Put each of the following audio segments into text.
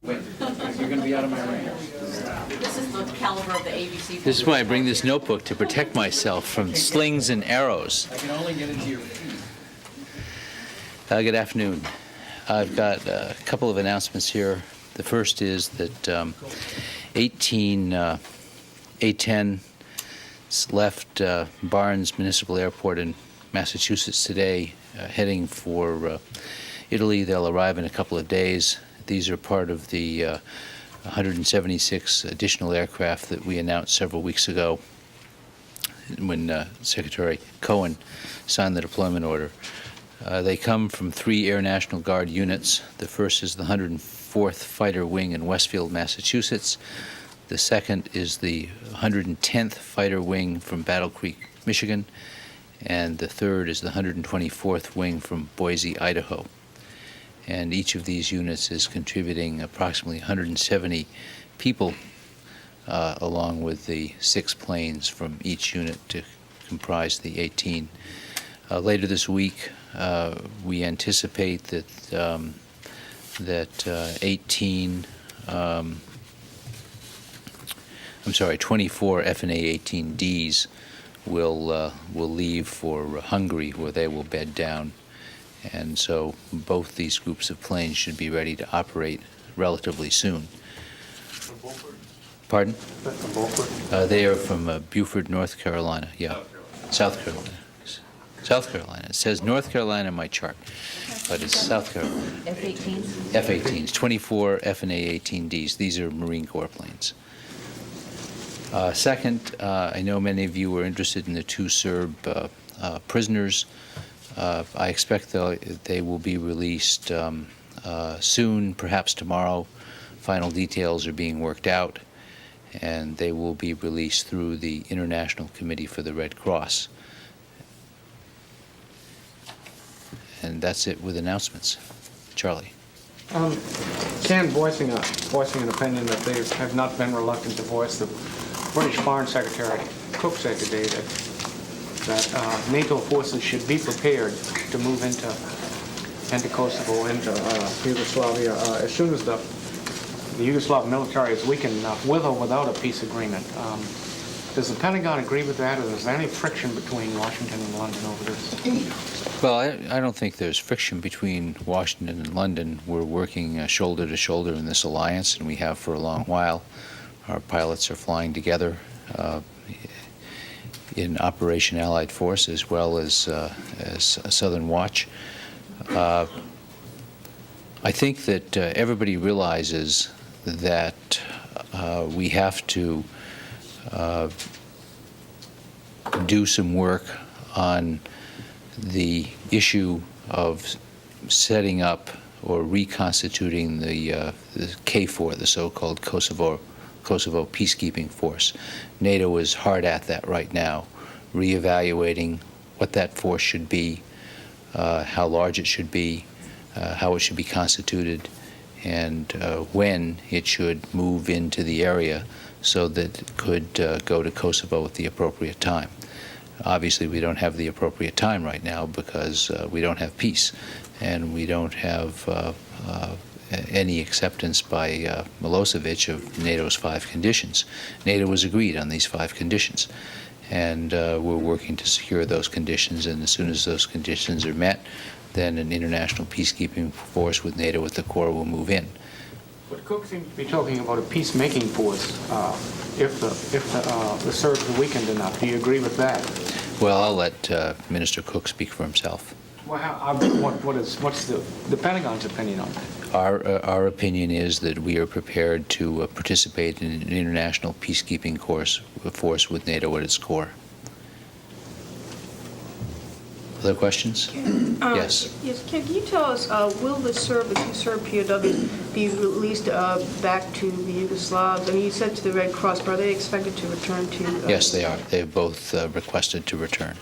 You're going to be out of my range. This is the caliber of the ABC. This is why I bring this notebook, to protect myself from slings and arrows. I can only get into your feet. Good afternoon. I've got a couple of announcements here. The first is that 810 left Barnes Municipal Airport in Massachusetts today, heading for Italy. They'll arrive in a couple of days. These are part of the 176 additional aircraft that we announced several weeks ago when Secretary Cohen signed the deployment order. They come from 3 Air National Guard units. The first is the 104th Fighter Wing in Westfield, Massachusetts. The second is the 110th Fighter Wing from Battle Creek, Michigan. And the third is the 124th Wing from Boise, Idaho. And each of these units is contributing approximately 170 people, along with the 6 planes from each unit to comprise the 18. Later this week, we anticipate that 24 FNA 18Ds will leave for Hungary, where they will bed down. And so both these groups of planes should be ready to operate relatively soon. Pardon? They are from Beaufort, North Carolina. Yeah, South Carolina. South Carolina. It says North Carolina in my chart, but it's South Carolina. F-18s? F-18s, 24 FNA 18Ds. These are Marine Corps planes. Second, I know many of you were interested in the 2 Serb prisoners. I expect they will be released soon, perhaps tomorrow. Final details are being worked out, and they will be released through the International Committee for the Red Cross. And that's it with announcements. Charlie. Ken voicing an opinion that they have not been reluctant to voice. The British Foreign Secretary Cook said today that NATO forces should be prepared to move into Kosovo, into Yugoslavia, as soon as the Yugoslav military is weakened enough, with or without a peace agreement. Does the Pentagon agree with that, or is there any friction between Washington and London over this? Well, I don't think there's friction between Washington and London. We're working shoulder to shoulder in this alliance, and we have for a long while. Our pilots are flying together in Operation Allied Force, as well as Southern Watch. I think that everybody realizes that we have to do some work on the issue of setting up or reconstituting the KFOR, the so-called Kosovo Peacekeeping Force. NATO is hard at that right now, reevaluating what that force should be, how large it should be, how it should be constituted, and when it should move into the area so that it could go to Kosovo at the appropriate time. Obviously, we don't have the appropriate time right now because we don't have peace, and we don't have any acceptance by Milosevic of NATO's 5 conditions. NATO has agreed on these 5 conditions, and we're working to secure those conditions, and as soon as those conditions are met, then an international peacekeeping force with NATO at the core will move in. But Cook seems to be talking about a peacemaking force if the Serbs are weakened enough. Do you agree with that? Well, I'll let Minister Cook speak for himself. Well, what's the Pentagon's opinion on that? Our opinion is that we are prepared to participate in an international peacekeeping force with NATO at its core. Other questions? Yes. Yes. Can you tell us, will the 2 Serb POWs be released back to the Yugoslavs? I mean, you said to the Red Cross, but are they expected to return to? Yes, they are. They have both requested to return,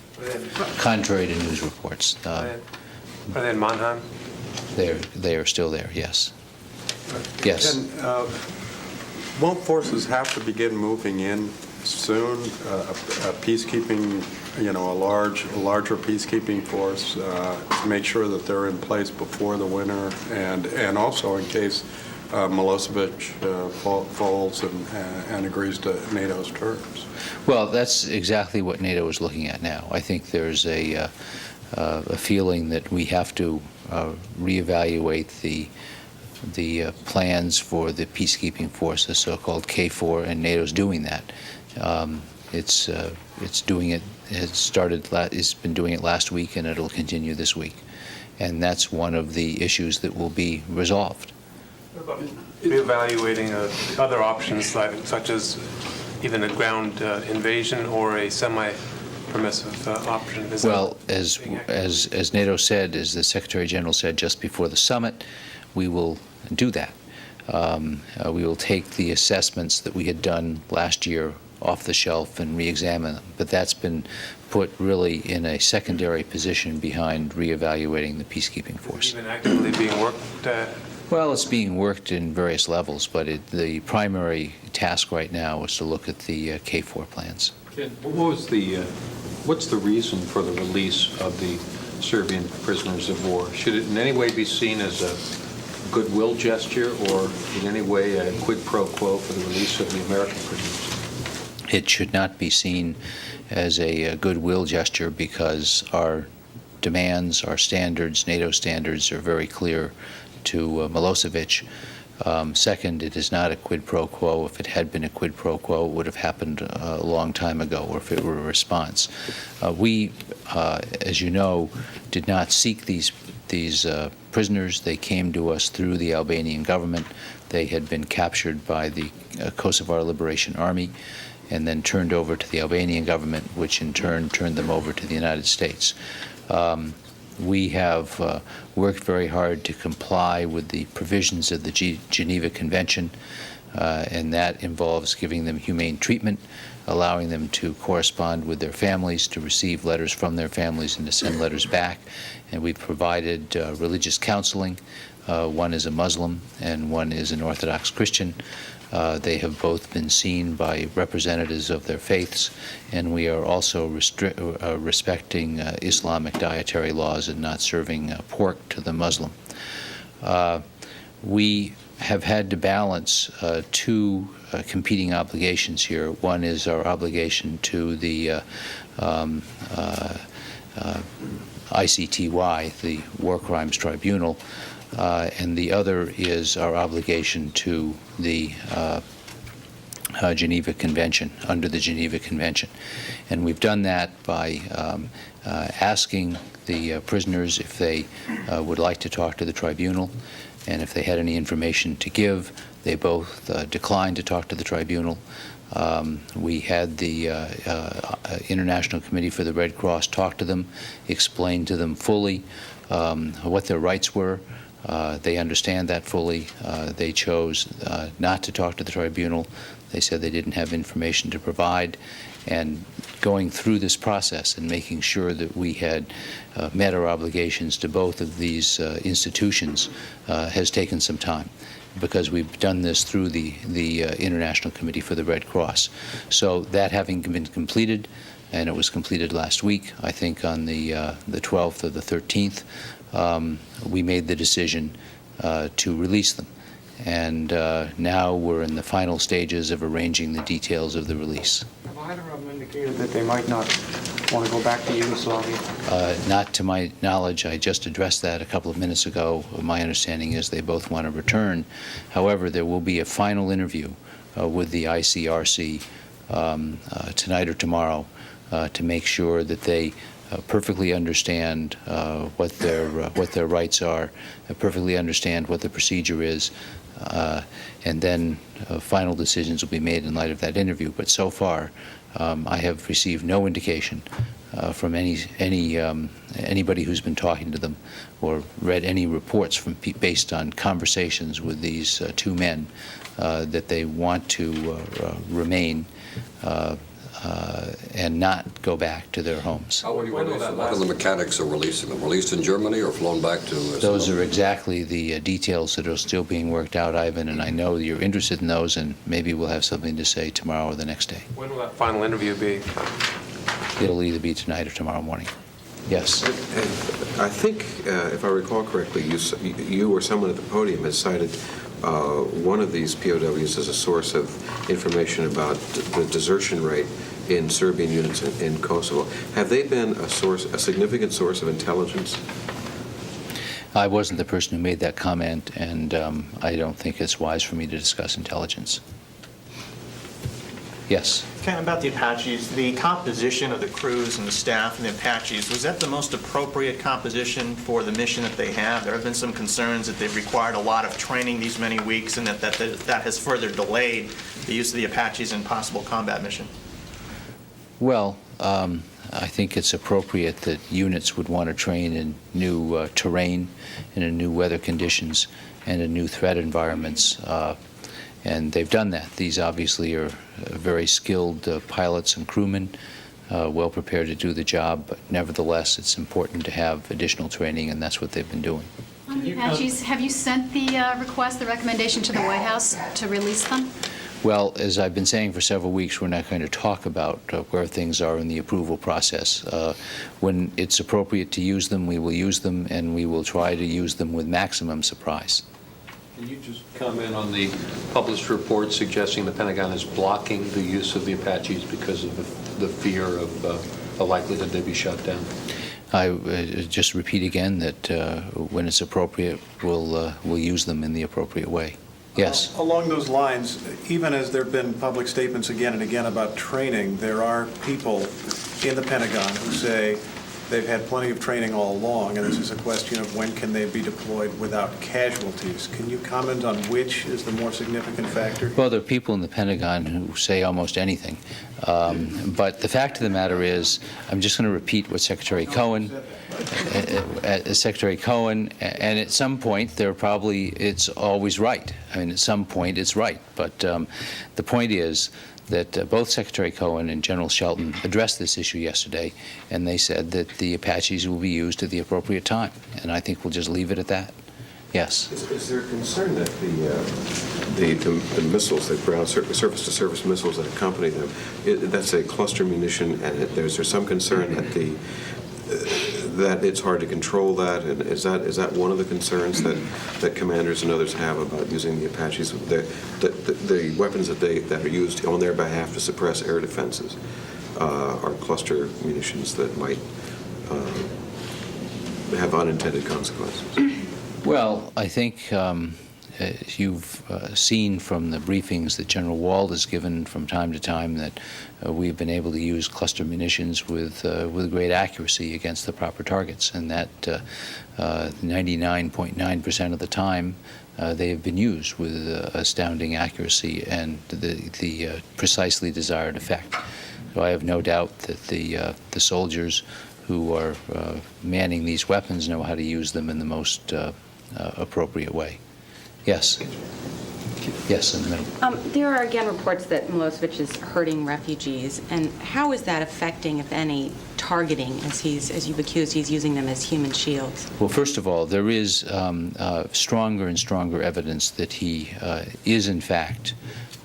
contrary to news reports. Are they in Mannheim? They are still there. Yes. Yes. And won't forces have to begin moving in soon? A peacekeeping, a larger peacekeeping force to make sure that they're in place before the winter, and also in case Milosevic falls and agrees to NATO's terms? Well, that's exactly what NATO is looking at now. I think there's a feeling that we have to reevaluate the plans for the peacekeeping force, the so-called K4, and NATO's doing that. It's doing it. It's been doing it last week, and it'll continue this week. And that's one of the issues that will be resolved. Reevaluating other options such as even a ground invasion or a semi-permissive option? Well, as NATO said, as the Secretary General said just before the summit, we will do that. We will take the assessments that we had done last year off the shelf and re-examine them. But that's been put really in a secondary position behind reevaluating the peacekeeping force. Even actively being worked at? Well, it's being worked in various levels, but the primary task right now is to look at the K4 plans. What's the reason for the release of the Serbian prisoners of war? Should it in any way be seen as a goodwill gesture or in any way a quid pro quo for the release of the American prisoners? It should not be seen as a goodwill gesture because our demands, our standards, NATO standards are very clear to Milosevic. Second, it is not a quid pro quo. If it had been a quid pro quo, it would have happened a long time ago, or if it were a response. We, as you know, did not seek these prisoners. They came to us through the Albanian government. They had been captured by the Kosovar Liberation Army and then turned over to the Albanian government, which in turn turned them over to the United States. We have worked very hard to comply with the provisions of the Geneva Convention, and that involves giving them humane treatment, allowing them to correspond with their families, to receive letters from their families, and to send letters back. And we've provided religious counseling. One is a Muslim and one is an Orthodox Christian. They have both been seen by representatives of their faiths, and we are also respecting Islamic dietary laws and not serving pork to the Muslim. We have had to balance two competing obligations here. One is our obligation to the ICTY, the War Crimes Tribunal, and the other is our obligation to the Geneva Convention, under the Geneva Convention. And we've done that by asking the prisoners if they would like to talk to the tribunal, and if they had any information to give. They both declined to talk to the tribunal. We had the International Committee for the Red Cross talk to them, explain to them fully what their rights were. They understand that fully. They chose not to talk to the tribunal. They said they didn't have information to provide. And going through this process and making sure that we had met our obligations to both of these institutions has taken some time, because we've done this through the International Committee for the Red Cross. So that having been completed, and it was completed last week, I think on the 12th or the 13th, we made the decision to release them. And now we're in the final stages of arranging the details of the release. Have either of them indicated that they might not want to go back to Yugoslavia? Not to my knowledge. I just addressed that a couple of minutes ago. My understanding is they both want to return. However, there will be a final interview with the ICRC tonight or tomorrow to make sure that they perfectly understand what their rights are, perfectly understand what the procedure is, and then final decisions will be made in light of that interview. But so far, I have received no indication from anybody who's been talking to them or read any reports based on conversations with these two men that they want to remain and not go back to their homes. How will you release them? What are the mechanics of releasing them? Released in Germany or flown back to? Those are exactly the details that are still being worked out, Ivan, and I know you're interested in those, and maybe we'll have something to say tomorrow or the next day. When will that final interview be? It'll either be tonight or tomorrow morning. Yes. I think, if I recall correctly, you or someone at the podium has cited one of these POWs as a source of information about the desertion rate in Serbian units in Kosovo. Have they been a significant source of intelligence? I wasn't the person who made that comment, and I don't think it's wise for me to discuss intelligence. Yes? Ken, about the Apaches, the composition of the crews and the staff and the Apaches, was that the most appropriate composition for the mission that they have? There have been some concerns that they've required a lot of training these many weeks and that has further delayed the use of the Apaches in possible combat mission. Well, I think it's appropriate that units would want to train in new terrain and in new weather conditions and in new threat environments. And they've done that. These obviously are very skilled pilots and crewmen, well prepared to do the job, but nevertheless it's important to have additional training, and that's what they've been doing. On the Apaches, have you sent the request, the recommendation to the White House to release them? Well, as I've been saying for several weeks, we're not going to talk about where things are in the approval process. When it's appropriate to use them, we will use them, and we will try to use them with maximum surprise. Can you just comment on the published report suggesting the Pentagon is blocking the use of the Apaches because of the fear of the likelihood they'd be shot down? I just repeat again that when it's appropriate, we'll use them in the appropriate way. Yes? Along those lines, even as there have been public statements again and again about training, there are people in the Pentagon who say they've had plenty of training all along, and this is a question of when can they be deployed without casualties. Can you comment on which is the more significant factor? Well, there are people in the Pentagon who say almost anything. But the fact of the matter is, I'm just going to repeat what Secretary Cohen, and at some point, it's always right. I mean, at some point, it's right. But the point is that both Secretary Cohen and General Shelton addressed this issue yesterday, and they said that the Apaches will be used at the appropriate time. And I think we'll just leave it at that. Yes? Is there a concern that the missiles, the ground surface-to-surface missiles that accompany them, that's a cluster munition, and there's some concern that that it's hard to control that, and is that one of the concerns that commanders and others have about using the Apaches? The weapons that are used on their behalf to suppress air defenses are cluster munitions that might have unintended consequences. Well, I think you've seen from the briefings that General Wald has given from time to time that we've been able to use cluster munitions with great accuracy against the proper targets, and that 99.9% of the time they have been used with astounding accuracy and the precisely desired effect. So I have no doubt that the soldiers who are manning these weapons know how to use them in the most appropriate way. Yes. Yes, in the middle. There are again reports that Milosevic is hurting refugees, and how is that affecting, if any, targeting, as you've accused, he's using them as human shields? Well, first of all, there is stronger and stronger evidence that he is, in fact,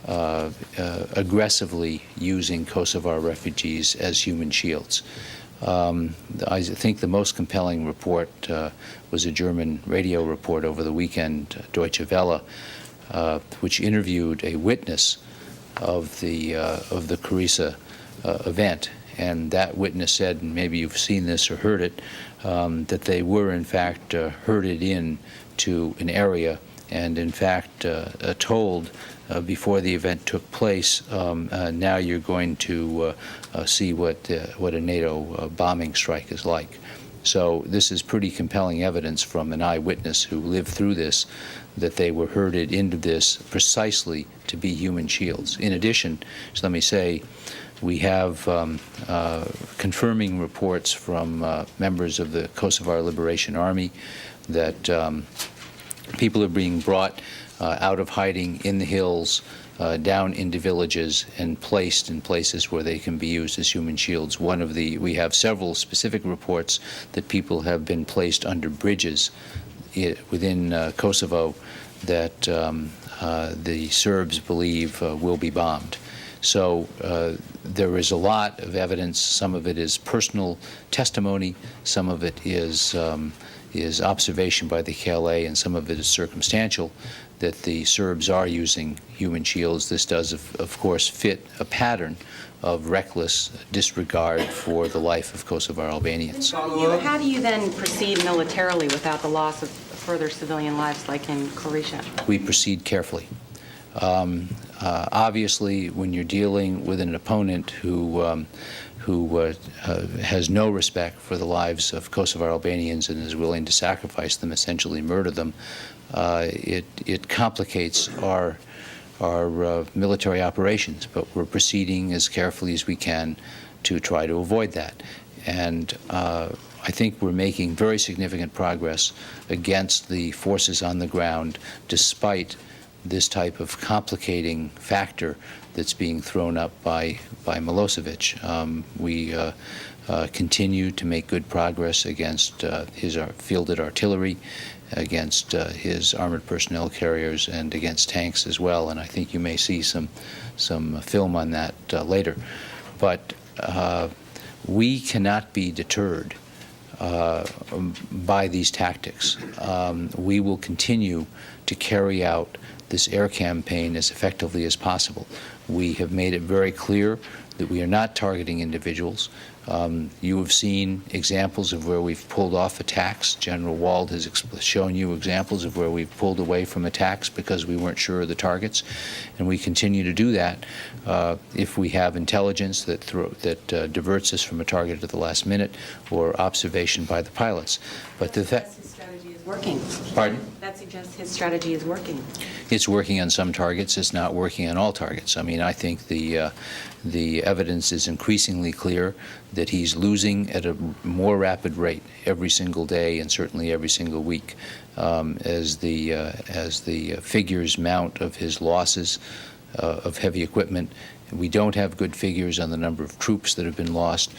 aggressively using Kosovar refugees as human shields. I think the most compelling report was a German radio report over the weekend, Deutsche Welle, which interviewed a witness of the Carissa event, and that witness said, and maybe you've seen this or heard it, that they were in fact herded in to an area and in fact told before the event took place, now you're going to see what a NATO bombing strike is like. So this is pretty compelling evidence from an eyewitness who lived through this, that they were herded into this precisely to be human shields. In addition, so let me say, we have confirming reports from members of the Kosovar Liberation Army that people are being brought out of hiding in the hills, down into villages, and placed in places where they can be used as human shields. We have several specific reports that people have been placed under bridges within Kosovo that the Serbs believe will be bombed. So there is a lot of evidence. Some of it is personal testimony. Some of it is is observation by the KLA, and some of it is circumstantial, that the Serbs are using human shields. This does, of course, fit a pattern of reckless disregard for the life of Kosovar Albanians. How do you then proceed militarily without the loss of further civilian lives like in Croatia? We proceed carefully. Obviously, when you're dealing with an opponent who has no respect for the lives of Kosovar Albanians and is willing to sacrifice them, essentially murder them, it complicates our military operations, but we're proceeding as carefully as we can to try to avoid that. And I think we're making very significant progress against the forces on the ground, despite this type of complicating factor that's being thrown up by Milosevic. We continue to make good progress against his fielded artillery, against his armored personnel carriers, and against tanks as well. And I think you may see some film on that later. But we cannot be deterred by these tactics. We will continue to carry out this air campaign as effectively as possible. We have made it very clear that we are not targeting individuals. You have seen examples of where we've pulled off attacks. General Wald has shown you examples of where we've pulled away from attacks because we weren't sure of the targets, and we continue to do that if we have intelligence that diverts us from a target at the last minute, or observation by the pilots. But the fact Working. Pardon? That suggests his strategy is working. It's working on some targets. It's not working on all targets. I mean, I think the evidence is increasingly clear that he's losing at a more rapid rate every single day, and certainly every single week, as the figures mount of his losses of heavy equipment. We don't have good figures on the number of troops that have been lost.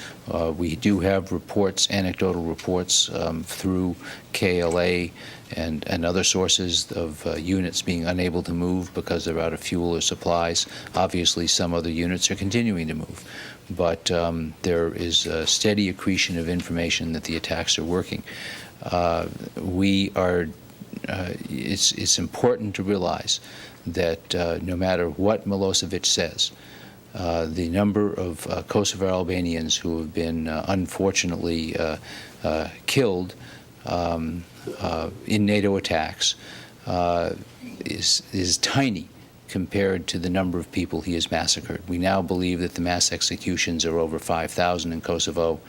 We do have reports, anecdotal reports through KLA and other sources of units being unable to move because they're out of fuel or supplies. Obviously, some other units are continuing to move. But there is a steady accretion of information that the attacks are working. It's important to realize that no matter what Milosevic says, the number of Kosovar Albanians who have been unfortunately killed in NATO attacks is tiny compared to the number of people he has massacred. We now believe that the mass executions are over 5,000 in Kosovo.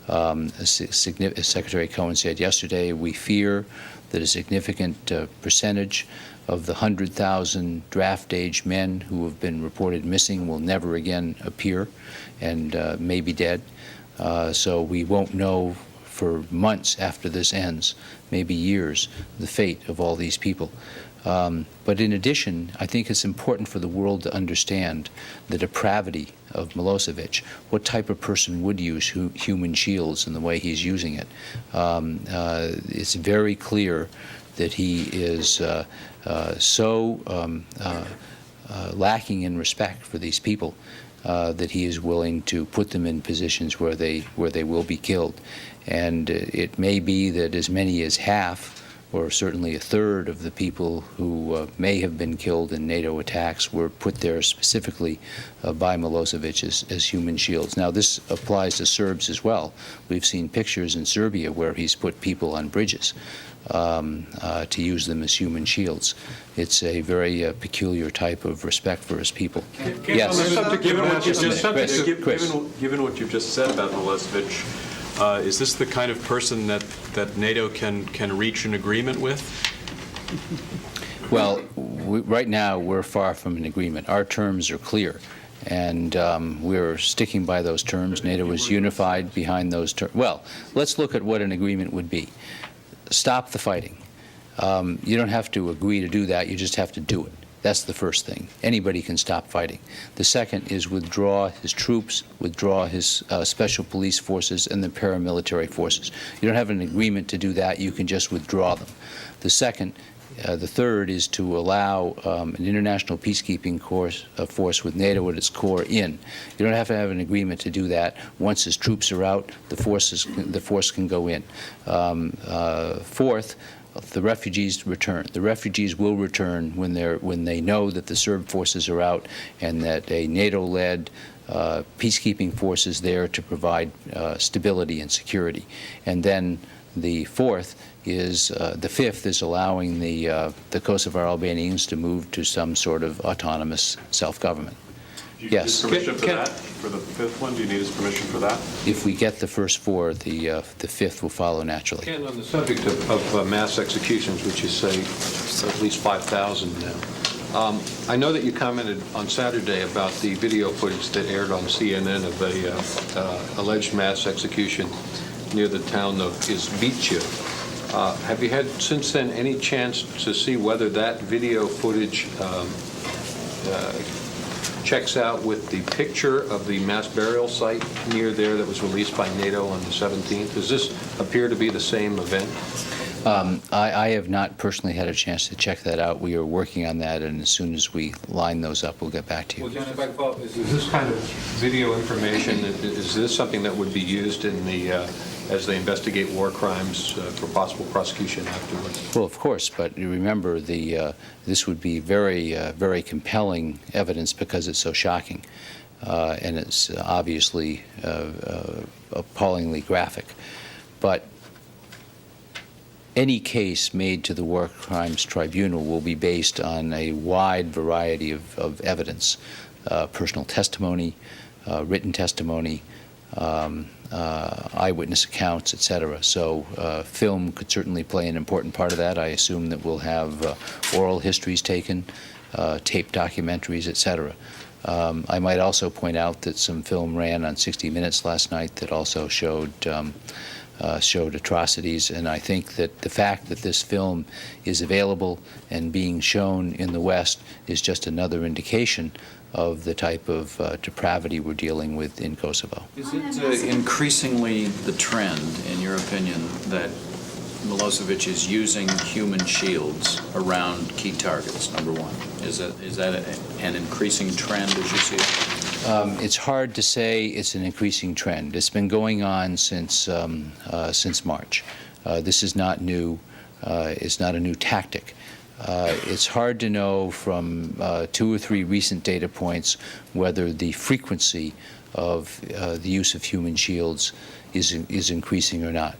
As Secretary Cohen said yesterday, we fear that a significant percentage of the 100,000 draft-age men who have been reported missing will never again appear and may be dead. So we won't know for months after this ends, maybe years, the fate of all these people. But in addition, I think it's important for the world to understand the depravity of Milosevic. What type of person would use human shields in the way he's using it? It's very clear that he is so lacking in respect for these people that he is willing to put them in positions where they will be killed. And it may be that as many as half, or certainly a third, of the people who may have been killed in NATO attacks were put there specifically by Milosevic as human shields. Now, this applies to Serbs as well. We've seen pictures in Serbia where he's put people on bridges to use them as human shields. It's a very peculiar type of respect for his people. Yes. Given what you've just said about Milosevic, is this the kind of person that NATO can reach an agreement with? Well, right now we're far from an agreement. Our terms are clear, and we're sticking by those terms. NATO is unified behind those terms. Well, let's look at what an agreement would be. Stop the fighting. You don't have to agree to do that. You just have to do it. That's the first thing. Anybody can stop fighting. The second is withdraw his troops, withdraw his special police forces and the paramilitary forces. You don't have an agreement to do that. You can just withdraw them. The second The third is to allow an international peacekeeping force with NATO at its core in. You don't have to have an agreement to do that. Once his troops are out, the force can go in. Fourth, the refugees return. The refugees will return when they know that the Serb forces are out and that a NATO-led peacekeeping force is there to provide stability and security. And then the fifth is allowing the Kosovar Albanians to move to some sort of autonomous self-government. Do you Yes. need his permission for that? For the fifth one, do you need his permission for that? If we get the first four, the fifth will follow naturally. Ken, on the subject of mass executions, which you say at least 5,000 now, I know that you commented on Saturday about the video footage that aired on CNN of a alleged mass execution near the town of Izbice. Have you had since then any chance to see whether that video footage checks out with the picture of the mass burial site near there that was released by NATO on the 17th? Does this appear to be the same event? I have not personally had a chance to check that out. We are working on that, and as soon as we line those up, we'll get back to you. Well, Ken, if I follow up, is this kind of video information, is this something that would be used in the as they investigate war crimes for possible prosecution afterwards? Well, of course, but you remember this would be very compelling evidence because it's so shocking, and it's obviously appallingly graphic. But any case made to the War Crimes Tribunal will be based on a wide variety of evidence, personal testimony, written testimony, eyewitness accounts, etc. So film could certainly play an important part of that. I assume that we'll have oral histories taken, tape documentaries, etc. I might also point out that some film ran on 60 Minutes last night that also showed atrocities, and I think that the fact that this film is available and being shown in the West is just another indication of the type of depravity we're dealing with in Kosovo. Is it increasingly the trend, in your opinion, that Milosevic is using human shields around key targets, number one? Is that an increasing trend as you see it? It's hard to say it's an increasing trend. It's been going on since March. This is not new. It's not a new tactic. It's hard to know from 2 or 3 recent data points whether the frequency of the use of human shields is increasing or not.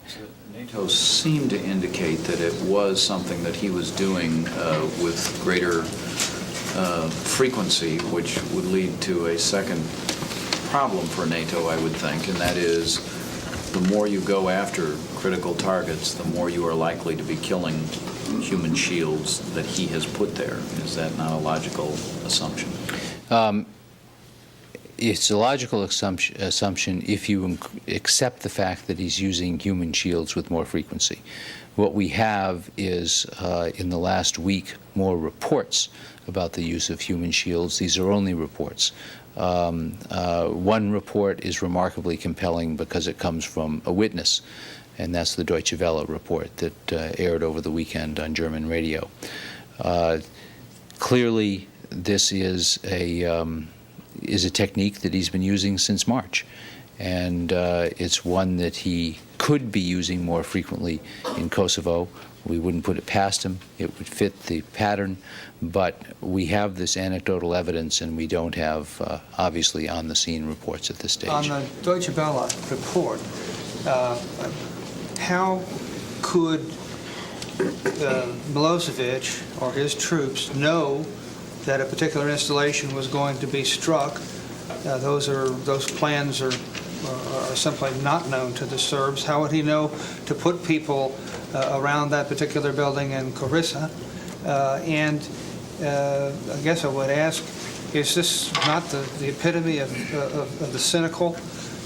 NATO seemed to indicate that it was something that he was doing with greater frequency, which would lead to a second problem for NATO, I would think, and that is the more you go after critical targets, the more you are likely to be killing human shields that he has put there. Is that not a logical assumption? It's a logical assumption if you accept the fact that he's using human shields with more frequency. What we have is, in the last week, more reports about the use of human shields. These are only reports. One report is remarkably compelling because it comes from a witness, and that's the Deutsche Welle report that aired over the weekend on German radio. Clearly, this is a technique that he's been using since March, and it's one that he could be using more frequently in Kosovo. We wouldn't put it past him. It would fit the pattern, but we have this anecdotal evidence, and we don't have, obviously, on-the-scene reports at this stage. On the Deutsche Welle report, how could Milosevic or his troops know that a particular installation was going to be struck? Those plans are simply not known to the Serbs. How would he know to put people around that particular building in Korisa? And I guess I would ask, is this not the epitome of the cynical,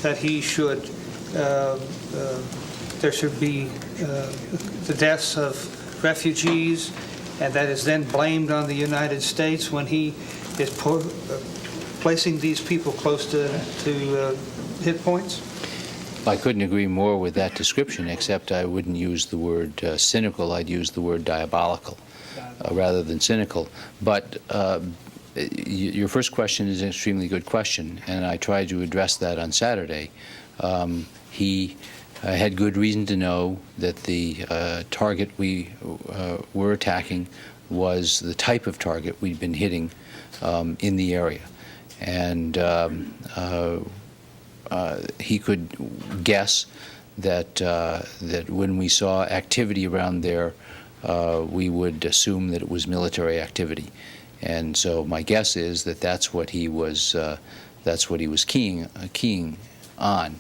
that he should, there should be the deaths of refugees, and that is then blamed on the United States when he is placing these people close to hit points? I couldn't agree more with that description, except I wouldn't use the word cynical. I'd use the word diabolical. rather than cynical. But your first question is an extremely good question, and I tried to address that on Saturday. He had good reason to know that the target we were attacking was the type of target we'd been hitting in the area. And he could guess that when we saw activity around there, we would assume that it was military activity. And so my guess is that that's what he was keying on.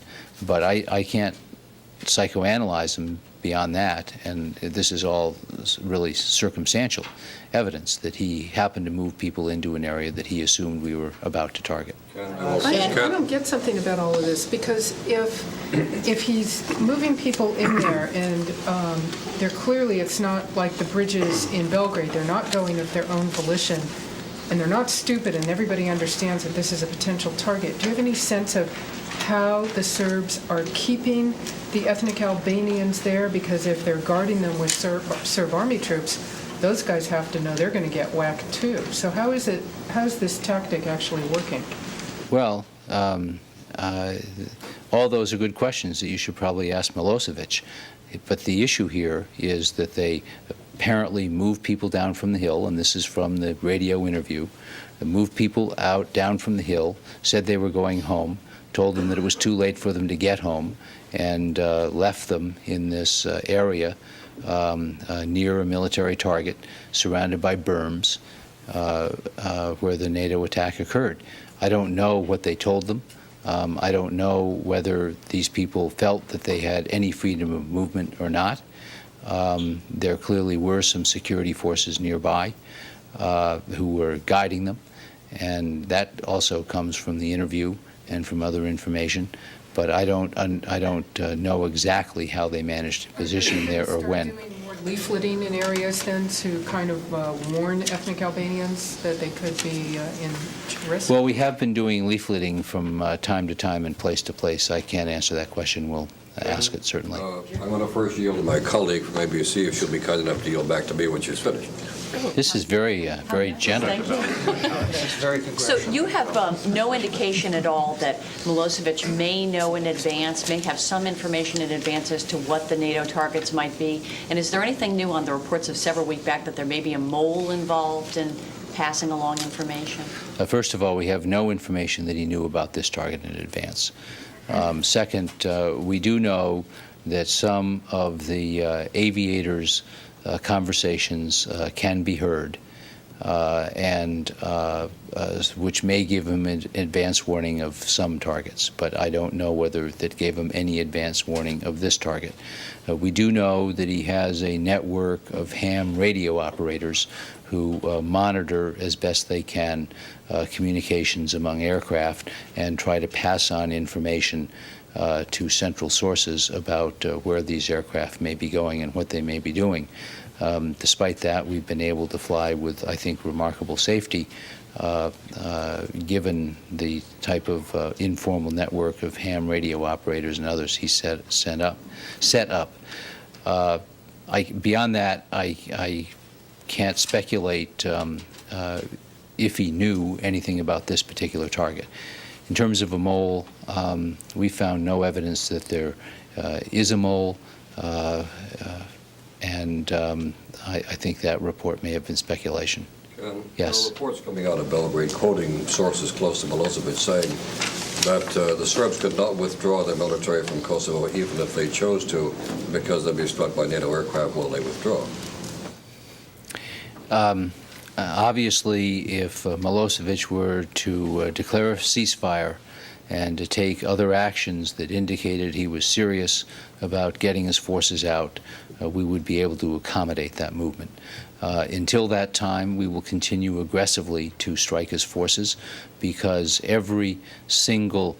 But I can't psychoanalyze him beyond that, and this is all really circumstantial evidence that he happened to move people into an area that he assumed we were about to target. I don't get something about all of this, because if he's moving people in there and they're clearly, it's not like the bridges in Belgrade, they're not going of their own volition, and they're not stupid, and everybody understands that this is a potential target. Do you have any sense of how the Serbs are keeping the ethnic Albanians there? Because if they're guarding them with Serb army troops, those guys have to know they're going to get whacked too. So how's this tactic actually working? Well, all those are good questions that you should probably ask Milosevic. But the issue here is that they apparently moved people down from the hill, and this is from the radio interview. They moved people down from the hill, said they were going home, told them that it was too late for them to get home, and left them in this area near a military target surrounded by berms where the NATO attack occurred. I don't know what they told them. I don't know whether these people felt that they had any freedom of movement or not. There clearly were some security forces nearby who were guiding them, and that also comes from the interview and from other information. But I don't know exactly how they managed to position there or when. Doing more leafleting in areas then to kind of warn ethnic Albanians that they could be in risk? Well, we have been doing leafleting from time to time and place to place. I can't answer that question. We'll ask it, certainly. I'm going to first yield to my colleague, maybe see if she'll be kind enough to yield back to me when she's finished. This is very gentle. Thank you. Very So you have no indication at all that Milosevic may know in advance, may have some information in advance as to what the NATO targets might be? And is there anything new on the reports of several weeks back that there may be a mole involved in passing along information? First of all, we have no information that he knew about this target in advance. Second, we do know that some of the aviators' conversations can be heard, and which may give him an advance warning of some targets, but I don't know whether that gave him any advance warning of this target. We do know that he has a network of ham radio operators who monitor as best they can communications among aircraft and try to pass on information to central sources about where these aircraft may be going and what they may be doing. Despite that, we've been able to fly with, I think, remarkable safety, given the type of informal network of ham radio operators and others he set up. Beyond that, I can't speculate if he knew anything about this particular target. In terms of a mole, we found no evidence that there is a mole, and I think that report may have been speculation. Yes. There are reports coming out of Belgrade quoting sources close to Milosevic saying that the Serbs could not withdraw their military from Kosovo even if they chose to, because they'd be struck by NATO aircraft while they withdraw. Obviously, if Milosevic were to declare a ceasefire and to take other actions that indicated he was serious about getting his forces out, we would be able to accommodate that movement. Until that time, we will continue aggressively to strike his forces, because every single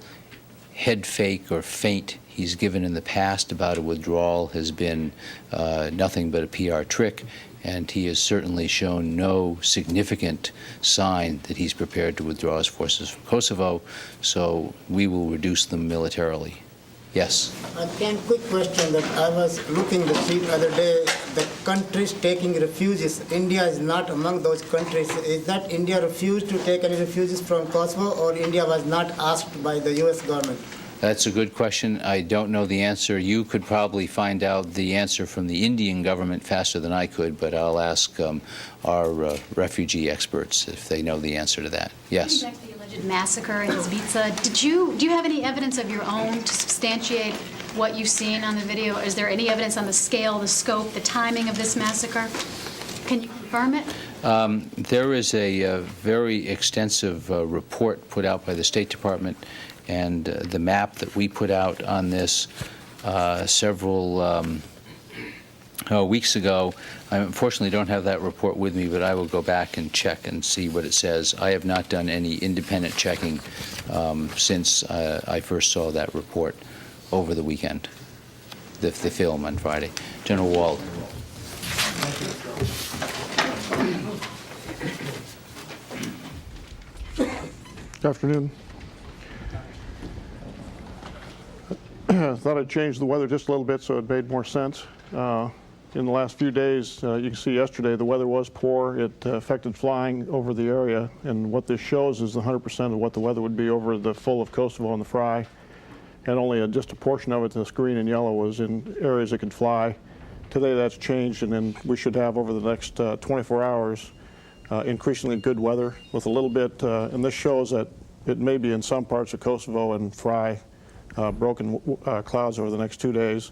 head fake or feint he's given in the past about a withdrawal has been nothing but a PR trick, and he has certainly shown no significant sign that he's prepared to withdraw his forces from Kosovo, so we will reduce them militarily. Yes. Ken, quick question that I was looking the sheet other day, the countries taking refugees, India is not among those countries. Is that India refused to take any refugees from Kosovo, or India was not asked by the U.S. government? That's a good question. I don't know the answer. You could probably find out the answer from the Indian government faster than I could, but I'll ask our refugee experts if they know the answer to that. Yes. Getting back to the alleged massacre in Izbica, do you have any evidence of your own to substantiate what you've seen on the video? Is there any evidence on the scale, the scope, the timing of this massacre? Can you confirm it? There is a very extensive report put out by the State Department, and the map that we put out on this several weeks ago. I unfortunately don't have that report with me, but I will go back and check and see what it says. I have not done any independent checking since I first saw that report over the weekend, the film on Friday. General Wald. Good afternoon. I thought I'd change the weather just a little bit so it made more sense. In the last few days, you can see yesterday the weather was poor. It affected flying over the area, and what this shows is 100% of what the weather would be over the full of Kosovo and the Fry, and only just a portion of it, this green and yellow, was in areas that could fly. Today that's changed, and then we should have over the next 24 hours increasingly good weather with a little bit, and this shows that it may be in some parts of Kosovo and Fry, broken clouds over the next 2 days,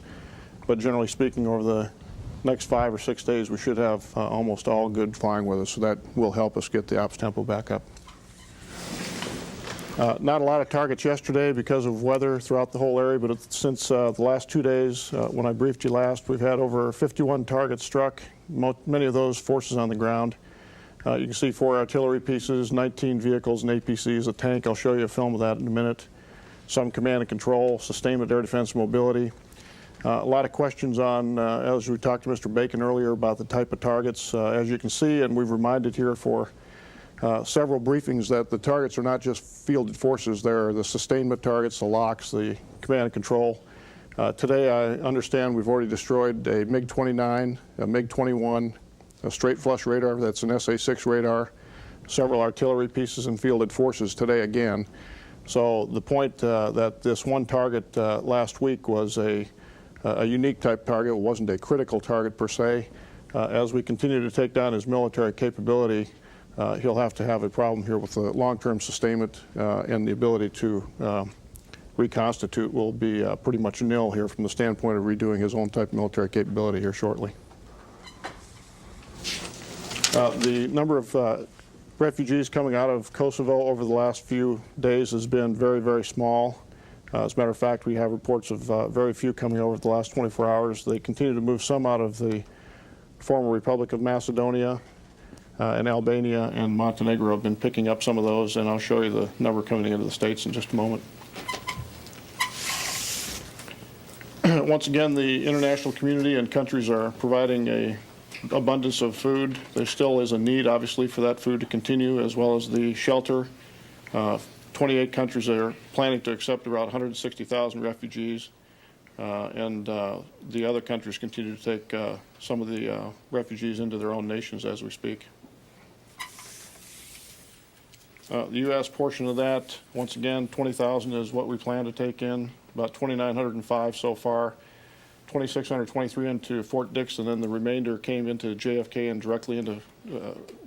but generally speaking, over the next 5 or 6 days, we should have almost all good flying weather, so that will help us get the ops tempo back up. Not a lot of targets yesterday because of weather throughout the whole area, but since the last 2 days, when I briefed you last, we've had over 51 targets struck, many of those forces on the ground. You can see 4 artillery pieces, 19 vehicles and APCs, a tank. I'll show you a film of that in a minute. Some command and control, sustainment, air defense, mobility. A lot of questions on, as we talked to Mr. Bacon earlier, about the type of targets. As you can see, and we've reminded here for several briefings, that the targets are not just fielded forces. They're the sustainment targets, the locks, the command and control. Today, I understand we've already destroyed a MiG-29, a MiG-21, a straight flush radar, that's an SA-6 radar, several artillery pieces, and fielded forces today again. So the point that this one target last week was a unique type target, it wasn't a critical target per se. As we continue to take down his military capability, he'll have to have a problem here with the long-term sustainment, and the ability to reconstitute will be pretty much nil here from the standpoint of redoing his own type of military capability here shortly. The number of refugees coming out of Kosovo over the last few days has been very, very small. As a matter of fact, we have reports of very few coming over the last 24 hours. They continue to move some out of the former Republic of Macedonia, and Albania and Montenegro have been picking up some of those, and I'll show you the number coming into the States in just a moment. Once again, the international community and countries are providing an abundance of food. There still is a need, obviously, for that food to continue, as well as the shelter. 28 countries are planning to accept about 160,000 refugees, and the other countries continue to take some of the refugees into their own nations as we speak. The U.S. portion of that, once again, 20,000 is what we plan to take in, about 2,905 so far, 2,623 into Fort Dix, and then the remainder came into JFK and directly into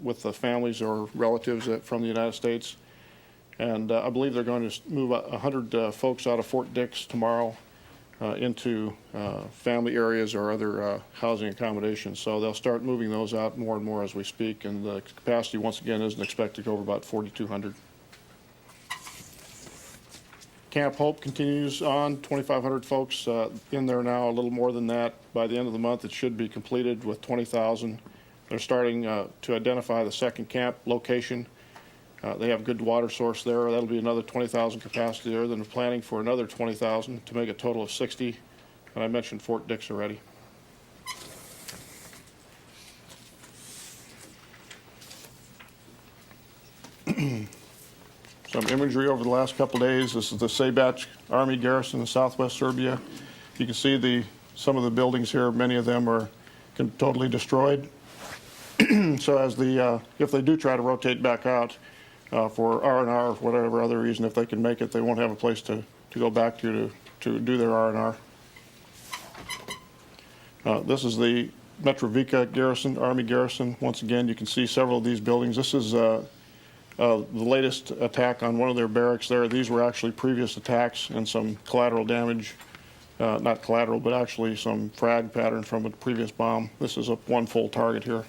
with the families or relatives from the United States. And I believe they're going to move 100 folks out of Fort Dix tomorrow into family areas or other housing accommodations. So they'll start moving those out more and more as we speak, and the capacity, once again, isn't expected to go over about 4,200. Camp Hope continues on, 2,500 folks in there now, a little more than that. By the end of the month, it should be completed with 20,000. They're starting to identify the second camp location. They have good water source there. That'll be another 20,000 capacity there. Then they're planning for another 20,000 to make a total of 60. And I mentioned Fort Dix already. some imagery over the last couple days. This is the Sabac Army garrison in southwest Serbia. You can see some of the buildings here, many of them are totally destroyed. So if they do try to rotate back out for R&R or whatever other reason, if they can make it, they won't have a place to go back to do their R&R. This is the Mitrovica garrison, Army garrison. Once again, you can see several of these buildings. This is the latest attack on one of their barracks there. These were actually previous attacks and some collateral damage. Not collateral, but actually some frag pattern from a previous bomb. This is one full target here.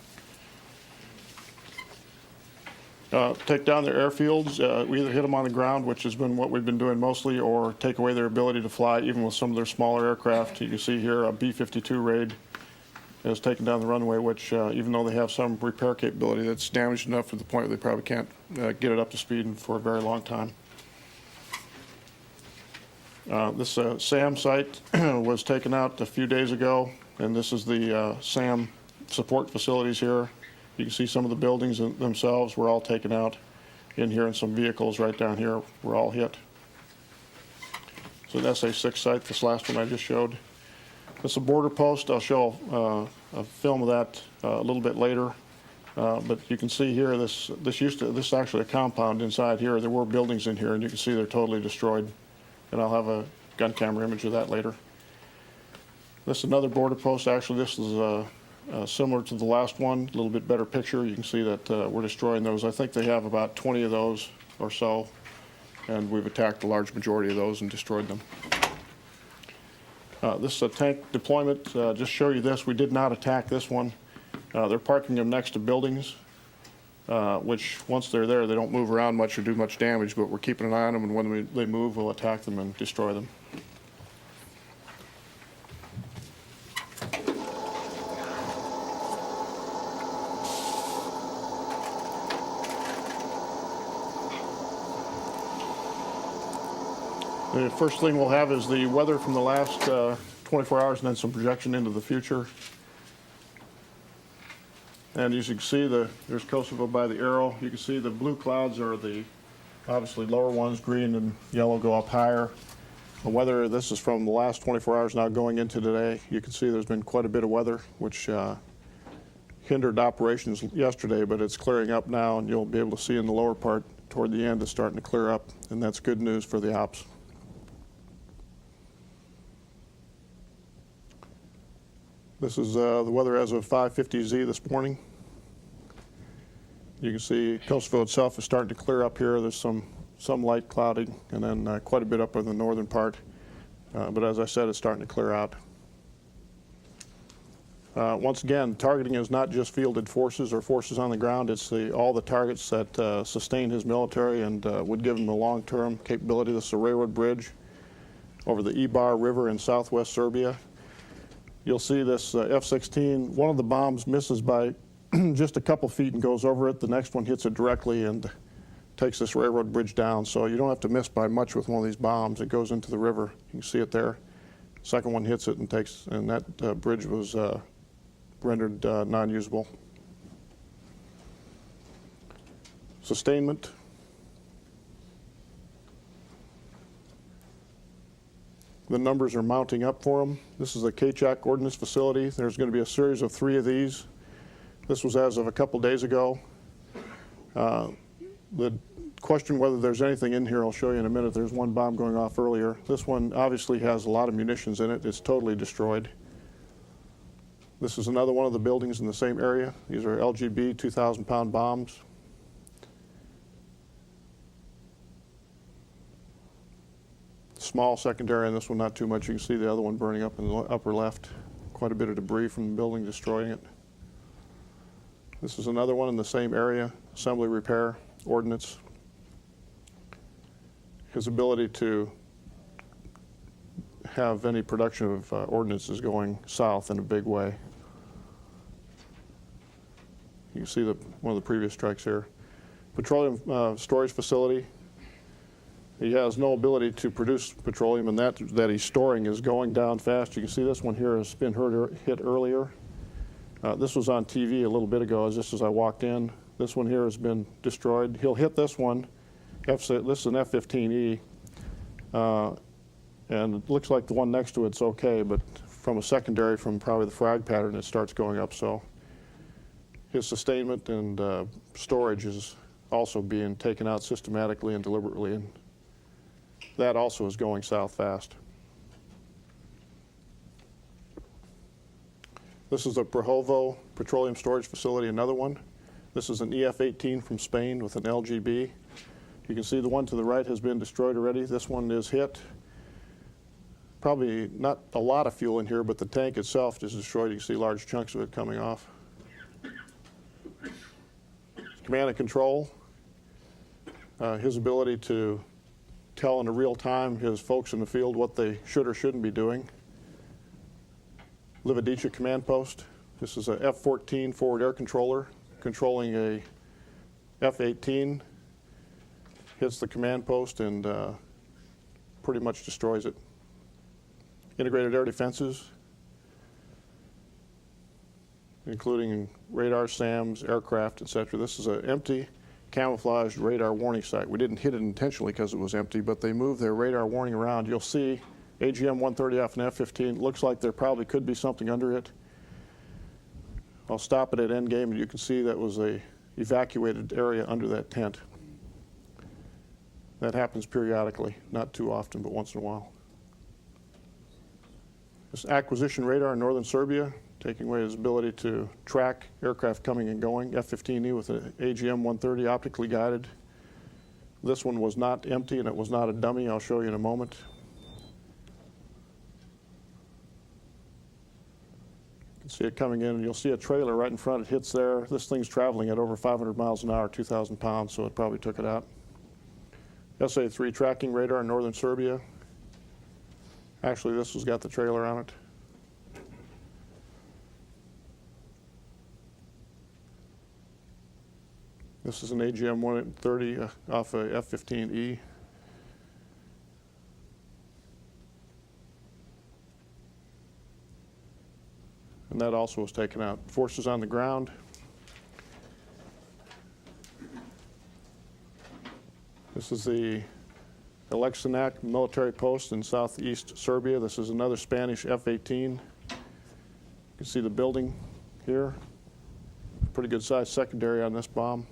Take down their airfields. We either hit them on the ground, which has been what we've been doing mostly, or take away their ability to fly, even with some of their smaller aircraft. You can see here a B-52 raid has taken down the runway, which even though they have some repair capability, that's damaged enough to the point where they probably can't get it up to speed for a very long time. This SAM site was taken out a few days ago, and this is the SAM support facilities here. You can see some of the buildings themselves were all taken out in here, and some vehicles right down here were all hit. So an SA-6 site, this last one I just showed. This is a border post. I'll show a film of that a little bit later. But you can see here, this is actually a compound inside here. There were buildings in here, and you can see they're totally destroyed. And I'll have a gun camera image of that later. This is another border post. Actually, this is similar to the last one, a little bit better picture. You can see that we're destroying those. I think they have about 20 of those or so, and we've attacked a large majority of those and destroyed them. This is a tank deployment. Just show you this. We did not attack this one. They're parking them next to buildings, which once they're there, they don't move around much or do much damage, but we're keeping an eye on them, and when they move, we'll attack them and destroy them. The first thing we'll have is the weather from the last 24 hours and then some projection into the future. And as you can see, there's Kosovo by the arrow. You can see the blue clouds are the obviously lower ones, green and yellow go up higher. The weather, this is from the last 24 hours now going into today. You can see there's been quite a bit of weather, which hindered operations yesterday, but it's clearing up now, and you'll be able to see in the lower part toward the end it's starting to clear up, and that's good news for the ops. This is the weather as of 5:50Z this morning. You can see Kosovo itself is starting to clear up here. There's some light clouding, and then quite a bit up in the northern part. But as I said, it's starting to clear out. Once again, targeting is not just fielded forces or forces on the ground. It's all the targets that sustain his military and would give him a long-term capability. This is a railroad bridge over the Ibar River in southwest Serbia. You'll see this F-16, one of the bombs misses by just a couple feet and goes over it. The next one hits it directly and takes this railroad bridge down. So you don't have to miss by much with one of these bombs. It goes into the river. You can see it there. Second one hits it and that bridge was rendered non-usable. Sustainment. The numbers are mounting up for them. This is the Kachak Ordnance Facility. There's going to be a series of 3 of these. This was as of a couple days ago. The question whether there's anything in here, I'll show you in a minute. There's one bomb going off earlier. This one obviously has a lot of munitions in it. It's totally destroyed. This is another one of the buildings in the same area. These are LGB 2,000-pound bombs. Small secondary on this one, not too much. You can see the other one burning up in the upper left. Quite a bit of debris from the building destroying it. This is another one in the same area, assembly repair, ordnance. His ability to have any production of ordnance is going south in a big way. You can see one of the previous strikes here. Petroleum storage facility. He has no ability to produce petroleum, and that he's storing is going down fast. You can see this one here has been hit earlier. This was on TV a little bit ago, just as I walked in. This one here has been destroyed. He'll hit this one, This is an F-15E, and it looks like the one next to it's okay, but from a secondary, from probably the frag pattern, it starts going up. So his sustainment and storage is also being taken out systematically and deliberately, and that also is going south fast. This is a Prohovo petroleum storage facility, another one. This is an EF-18 from Spain with an LGB. You can see the one to the right has been destroyed already. This one is hit. Probably not a lot of fuel in here, but the tank itself is destroyed. You can see large chunks of it coming off. Command and control. His ability to tell in real time his folks in the field what they should or shouldn't be doing. Livadice command post. This is a F-14 forward air controller controlling a F-18. Hits the command post and pretty much destroys it. Integrated air defenses, including radar, SAMs, aircraft, etc. This is an empty camouflaged radar warning site. We didn't hit it intentionally because it was empty, but they moved their radar warning around. You'll see AGM-130F and F-15. Looks like there probably could be something under it. I'll stop it at endgame, and you can see that was a evacuated area under that tent. That happens periodically, not too often, but once in a while. This acquisition radar in northern Serbia, taking away his ability to track aircraft coming and going. F-15E with an AGM-130 optically guided. This one was not empty and it was not a dummy. I'll show you in a moment. You can see it coming in, and you'll see a trailer right in front. It hits there. This thing's traveling at over 500 miles an hour, 2,000 pounds, so it probably took it out. SA-3 tracking radar in northern Serbia. Actually, this has got the trailer on it. This is an AGM-130 off a F-15E. And that also was taken out. Forces on the ground. This is the Aleksinac military post in southeast Serbia. This is another Spanish F-18. You can see the building here. Pretty good sized secondary on this bomb.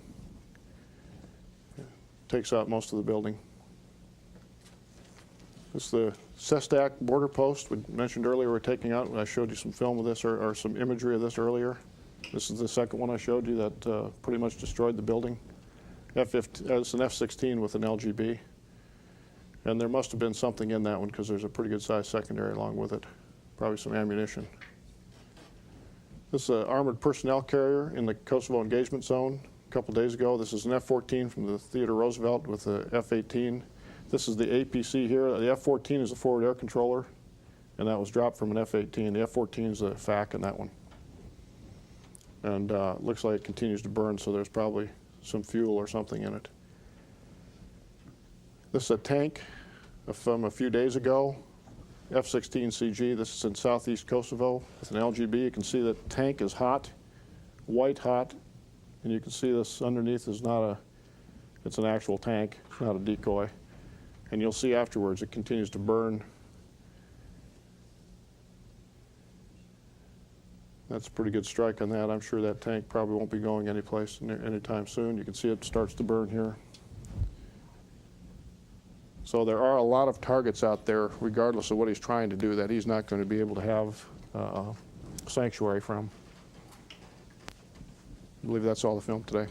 Takes out most of the building. This is the Sestak border post we mentioned earlier we're taking out. I showed you some film of this or some imagery of this earlier. This is the second one I showed you that pretty much destroyed the building. It's an F-16 with an LGB. And there must have been something in that one because there's a pretty good sized secondary along with it. Probably some ammunition. This is an armored personnel carrier in the Kosovo engagement zone a couple days ago. This is an F-14 from the Theodore Roosevelt with the F-18. This is the APC here. The F-14 is the forward air controller, and that was dropped from an F-18. The F-14 is the FAC in that one. And looks like it continues to burn, so there's probably some fuel or something in it. This is a tank from a few days ago, F-16CG. This is in southeast Kosovo with an LGB. You can see that tank is hot, white hot, and you can see this underneath is not a, it's an actual tank, it's not a decoy. And you'll see afterwards it continues to burn. That's a pretty good strike on that. I'm sure that tank probably won't be going anyplace anytime soon. You can see it starts to burn here. So there are a lot of targets out there, regardless of what he's trying to do, that he's not going to be able to have sanctuary from. I believe that's all the film today.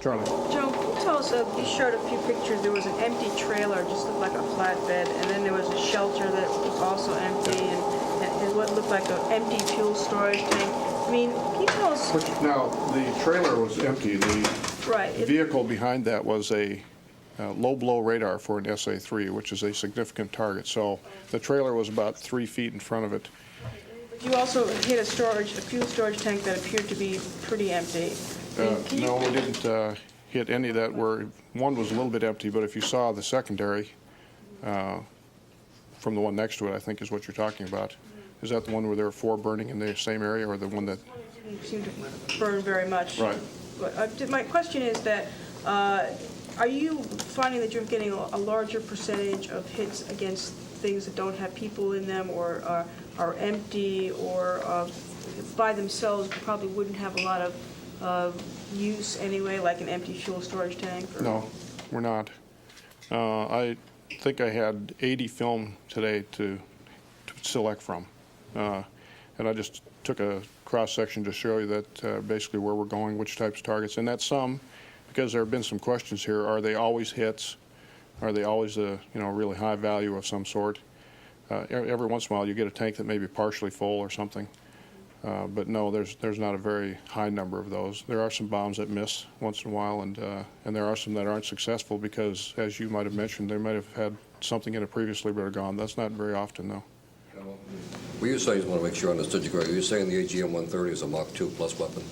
Charlie. Joe, can you tell us, you showed a few pictures. There was an empty trailer, just looked like a flatbed, and then there was a shelter that was also empty, and what looked like an empty fuel storage tank. I mean, can you tell us? Now, the trailer was empty. The vehicle behind that was a low-blow radar for an SA-3, which is a significant target. So the trailer was about 3 feet in front of it. But you also hit a fuel storage tank that appeared to be pretty empty. No, we didn't hit any that were, one was a little bit empty, but if you saw the secondary from the one next to it, I think is what you're talking about. Is that the one where there were 4 burning in the same area, or the one that didn't seem to burn very much? Right. But, my question is that Are you finding that you're getting a larger percentage of hits against things that don't have people in them or are empty or by themselves probably wouldn't have a lot of use anyway, like an empty fuel storage tank? Or? No, we're not. I think I had 80 film today to select from. And I just took a cross-section to show you that basically where we're going, which types of targets. And that's some, because there have been some questions here. Are they always hits? Are they always a really high value of some sort? Every once in a while you get a tank that may be partially full or something. But no, there's not a very high number of those. There are some bombs that miss once in a while, and there are some that aren't successful because, as you might have mentioned, they might have had something in it previously but are gone. That's not very often, though. Were you saying, I want to make sure I understood you correctly, were you saying the AGM-130 is a Mach 2 plus weapon?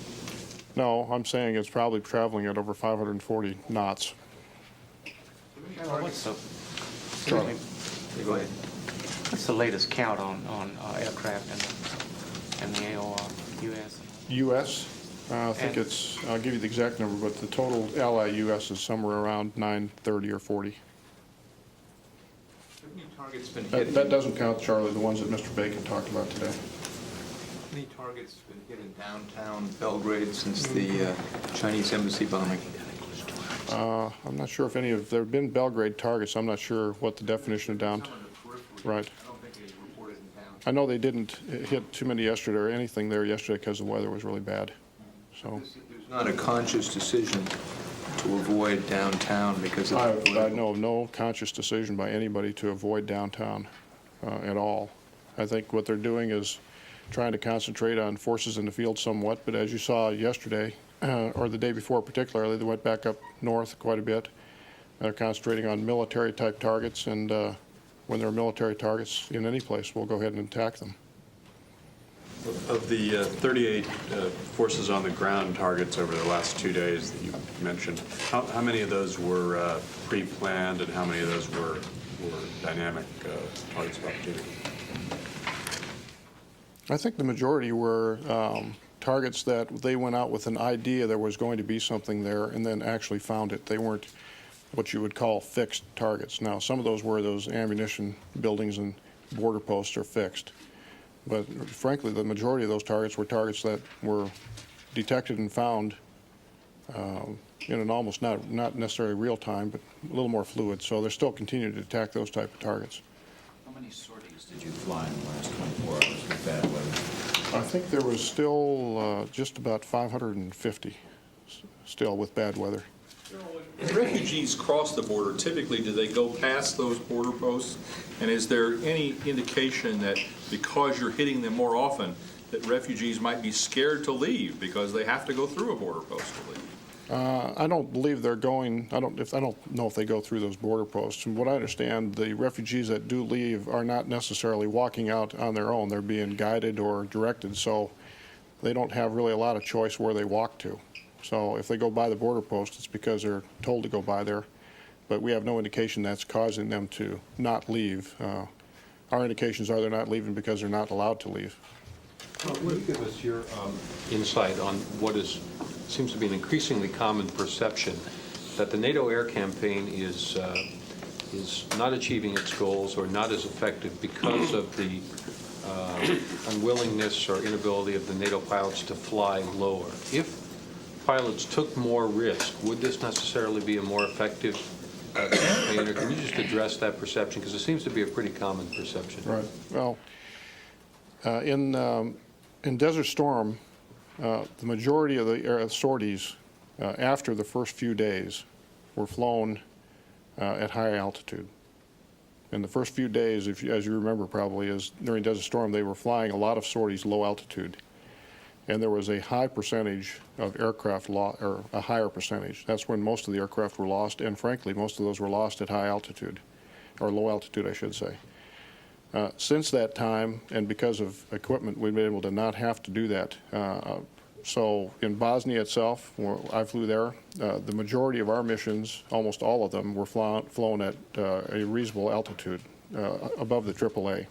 No, I'm saying it's probably traveling at over 540 knots. Charlie. Go ahead. What's the latest count on aircraft and the AOR, U.S.? U.S.? I think it's, I'll give you the exact number, but the total Allied U.S. is somewhere around 930 or 40. Targets been hit? That doesn't count, Charlie, the ones that Mr. Bacon talked about today. Many targets been hit in downtown Belgrade since the Chinese embassy bombing? I'm not sure if any of, there have been Belgrade targets. I'm not sure what the definition of downtown. Right. I don't think they reported in downtown. I know they didn't hit too many yesterday or anything there yesterday because the weather was really bad. So There's not a conscious decision to avoid downtown because of I know of no conscious decision by anybody to avoid downtown at all. I think what they're doing is trying to concentrate on forces in the field somewhat, but as you saw yesterday, or the day before particularly, they went back up north quite a bit. They're concentrating on military-type targets, and when there are military targets in any place, we'll go ahead and attack them. Of the 38 forces on the ground targets over the last 2 days that you mentioned, how many of those were pre-planned and how many of those were dynamic targets of opportunity? I think the majority were targets that they went out with an idea there was going to be something there and then actually found it. They weren't what you would call fixed targets. Now, some of those were those ammunition buildings and border posts are fixed. But frankly, the majority of those targets were targets that were detected and found in an almost not necessarily real time, but a little more fluid. So they're still continuing to attack those type of targets. How many sorties did you fly in the last 24 hours with bad weather? I think there was still just about 550 still with bad weather. As refugees cross the border, typically do they go past those border posts? And is there any indication that because you're hitting them more often, that refugees might be scared to leave because they have to go through a border post to leave? I don't believe they're going, I don't know if they go through those border posts. From what I understand, the refugees that do leave are not necessarily walking out on their own. They're being guided or directed, so they don't have really a lot of choice where they walk to. So if they go by the border post, it's because they're told to go by there. But we have no indication that's causing them to not leave. Our indications are they're not leaving because they're not allowed to leave. Will you give us your insight on what seems to be an increasingly common perception that the NATO air campaign is not achieving its goals or not as effective because of the unwillingness or inability of the NATO pilots to fly lower? If pilots took more risk, would this necessarily be a more effective campaign, or can you just address that perception? Because it seems to be a pretty common perception. Right. Well, in Desert Storm, the majority of the sorties after the first few days were flown at high altitude. In the first few days, as you remember probably, is during Desert Storm, they were flying a lot of sorties low altitude. And there was a high percentage of aircraft or a higher percentage. That's when most of the aircraft were lost, and frankly, most of those were lost at high altitude, or low altitude, I should say. Since that time, and because of equipment, we've been able to not have to do that. So in Bosnia itself, where I flew there, the majority of our missions, almost all of them, were flown at a reasonable altitude, above the AAA.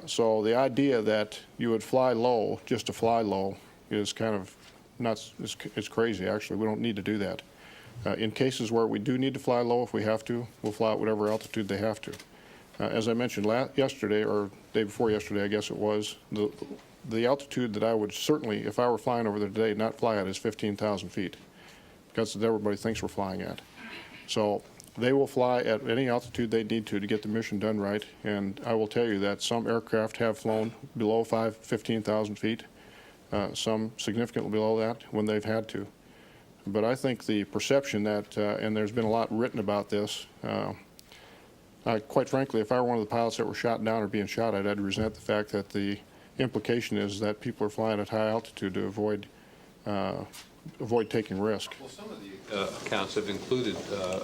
So the idea that you would fly low just to fly low is kind of nuts. It's crazy, actually. We don't need to do that. In cases where we do need to fly low, if we have to, we'll fly at whatever altitude they have to. As I mentioned yesterday, or day before yesterday, I guess it was, the altitude that I would certainly, if I were flying over there today, not fly at is 15,000 feet, because everybody thinks we're flying at. So they will fly at any altitude they need to get the mission done right, and I will tell you that some aircraft have flown below 15,000 feet, some significantly below that when they've had to. But I think the perception that, and there's been a lot written about this, quite frankly, if I were one of the pilots that were shot down or being shot at, I'd resent the fact that the implication is that people are flying at high altitude to avoid taking risk. Well, some of the accounts have included